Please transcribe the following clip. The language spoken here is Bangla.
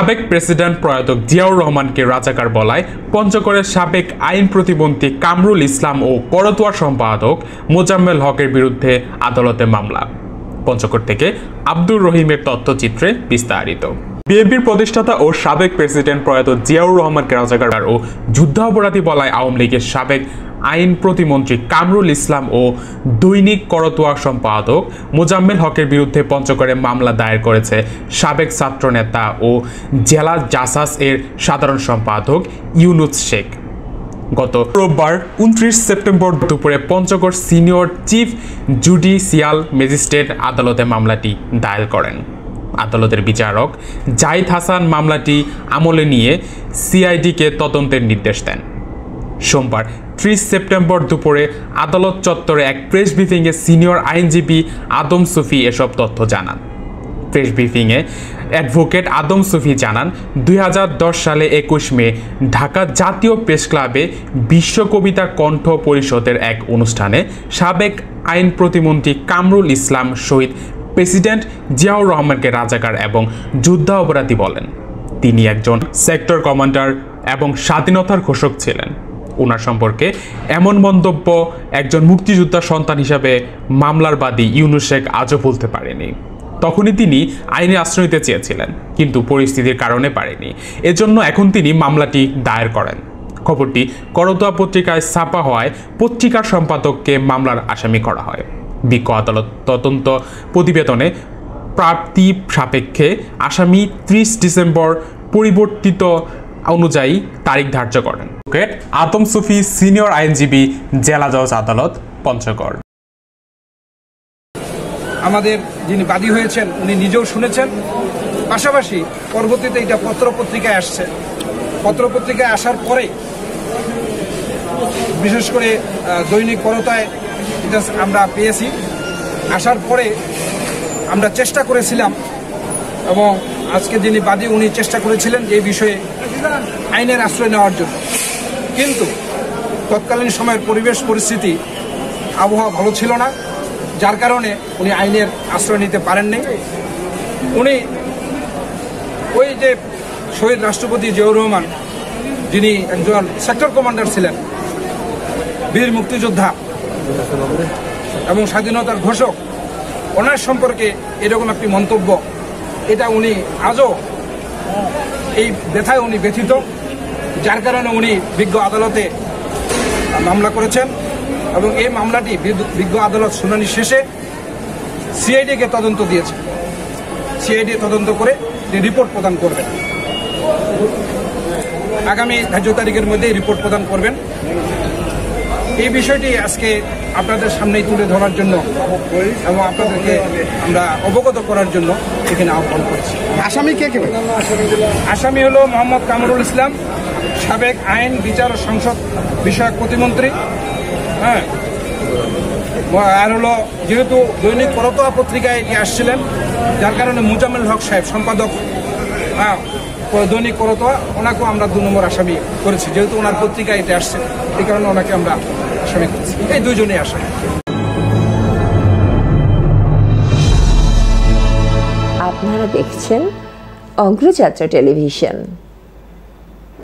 সাবেক প্রেসিডেন্ট প্রয়াত জিয়াউর রহমানকে রাজাকার বলায় পঞ্চগড়ের সাবেক আইন প্রতিমন্ত্রী কামরুল ইসলাম ও করতোয়া সম্পাদক মোজাম্মেল হকের বিরুদ্ধে আদালতে মামলা। পঞ্চগড় থেকে আব্দুর রহিমের তথ্যচিত্রে বিস্তারিত। বিএনপির প্রতিষ্ঠাতা ও সাবেক প্রেসিডেন্ট প্রয়াত জিয়াউর রহমানকে রাজাকার ও যুদ্ধাপরাধী বলায় আওয়ামী লীগের সাবেক আইন প্রতিমন্ত্রী কামরুল ইসলাম ও দৈনিক করতোয়া সম্পাদক মোজাম্মেল হকের বিরুদ্ধে পঞ্চগড়ে মামলা দায়ের করেছে সাবেক ছাত্রনেতা ও জেলা জাসাস এর সাধারণ সম্পাদক ইউনুস শেখ। গত রোববার 29 সেপ্টেম্বর দুপুরে Panchagarh senior chief judicial magistrate আদালতে মামলাটি দায়ের করেন। আদালতের বিচারক জাহিদ হাসান মামলাটি আমলে নিয়ে সিআইডিকে তদন্তের নির্দেশ দেন। সোমবার 30 সেপ্টেম্বর দুপুরে আদালত চত্বরে এক প্রেস ব্রিফিংয়ে সিনিয়র আইনজীবী আদম সুফি এসব তথ্য জানান। প্রেস ব্রিফিংয়ে অ্যাডভোকেট আদম সুফি জানান, 2010 সালে 21 মে ঢাকা জাতীয় প্রেস ক্লাবে বিশ্ব কবিতা কণ্ঠ পরিষদের এক অনুষ্ঠানে সাবেক আইন প্রতিমন্ত্রী কামরুল ইসলাম শহীদ প্রেসিডেন্ট জিয়াউর রহমানকে রাজাকার এবং যুদ্ধাপরাধী বলেন। তিনি একজন সেক্টর কমান্ডার এবং স্বাধীনতার ঘোষক ছিলেন। ওনার সম্পর্কে এমন মন্তব্য একজন মুক্তিযোদ্ধার সন্তান হিসাবে মামলার বাদী ইউনুস শেখ আজও বলতে পারেনি। তখনই তিনি আইনে আশ্রয় নিতে চেয়েছিলেন, কিন্তু পরিস্থিতির কারণে পারেনি। এজন্য এখন তিনি মামলাটি দায়ের করেন। খবরটি করতোয়া পত্রিকায় ছাপা হওয়ায় পত্রিকার সম্পাদককে মামলার আসামি করা হয়। বিজ্ঞ আদালত তদন্ত প্রতিবেদনে প্রাপ্তি সাপেক্ষে আসামি 30 ডিসেম্বর পরিবর্তিত অনুযায়ী তারিখ ধার্য করেন। আদম সুফি, সিনিয়র আইনজীবী, জেলা জজ আদালত, পঞ্চগড়। আমাদের যিনি বাদী হয়েছেন উনি নিজেও শুনেছেন, পাশাপাশি পরবর্তীতে এটা পত্রপত্রিকায় আসছে। পত্রপত্রিকায় আসার পরে বিশেষ করে দৈনিক করতোয়ায় এটা আমরা পেয়েছি। আসার পরে আমরা চেষ্টা করেছিলাম এবং আজকে যিনি বাদী উনি চেষ্টা করেছিলেন এই বিষয়ে আইনের আশ্রয় নেওয়ার জন্য, কিন্তু তৎকালীন সময়ের পরিবেশ পরিস্থিতি আবহাওয়া ভালো ছিল না, যার কারণে উনি আইনের আশ্রয় নিতে পারেননি। উনি ওই যে শহীদ রাষ্ট্রপতি জিয়াউর রহমান, যিনি একজন সেক্টর কমান্ডার ছিলেন, বীর মুক্তিযোদ্ধা এবং স্বাধীনতার ঘোষক, ওনার সম্পর্কে এরকম একটি মন্তব্য, এটা উনি আজও এই ব্যথায় উনি ব্যথিত, যার কারণে উনি বিজ্ঞ আদালতে মামলা করেছেন এবং এই মামলাটি বিজ্ঞ আদালত শুনানি শেষে সিআইডিকে তদন্ত দিয়েছে। সিআইডি তদন্ত করে রিপোর্ট প্রদান করবেন। আগামী ধার্য তারিখের মধ্যে রিপোর্ট প্রদান করবেন। এই বিষয়টি আজকে আপনাদের সামনেই তুলে ধরার জন্য এবং আপনাদেরকে আমরা অবগত করার জন্য এখানে আহ্বান করছি। আসামি কে কে? আসামি হলো মোহাম্মদ কামরুল ইসলাম, সাবেক আইন, বিচার ও সংসদ বিষয়ক প্রতিমন্ত্রী। হ্যাঁ, আর হলো যেহেতু দৈনিক করতোয়া পত্রিকায় এটি আসছিলেন, যার কারণে মোজাম্মেল হক সাহেব সম্পাদক দৈনিক করতোয়া, ওনাকেও আমরা 2 নম্বর আসামি করেছি। যেহেতু ওনার পত্রিকায় এটা আসছে, এই কারণে ওনাকে আমরা আসামি করেছি। এই দুজনেই আসামি। আপনারা দেখছেন অগ্রযাত্রা টেলিভিশন।